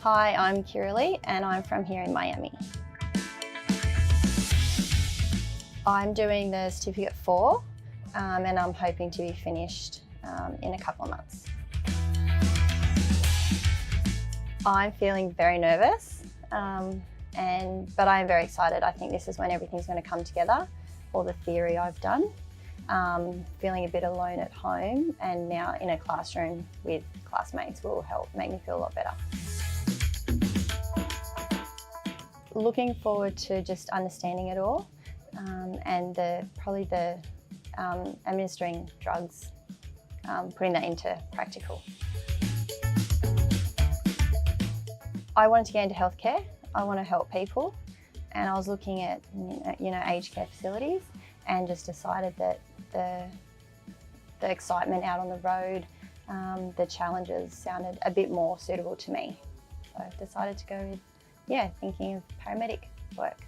Hi, I'm Kirrily and I'm from here in Miami. I'm doing the Certificate 4 and I'm hoping to be finished in a couple of months. I'm feeling very nervous, but I am very excited. I think this is when everything's going to come together, all the theory I've done. Feeling a bit alone at home and now in a classroom with classmates will help make me feel a lot better. Looking forward to just understanding it all and probably the administering drugs, putting that into practical. I wanted to get into healthcare. I want to help people, and I was looking at aged care facilities and just decided that the excitement out on the road, the challenges sounded a bit more suitable to me. So I decided to go with, thinking of paramedic work.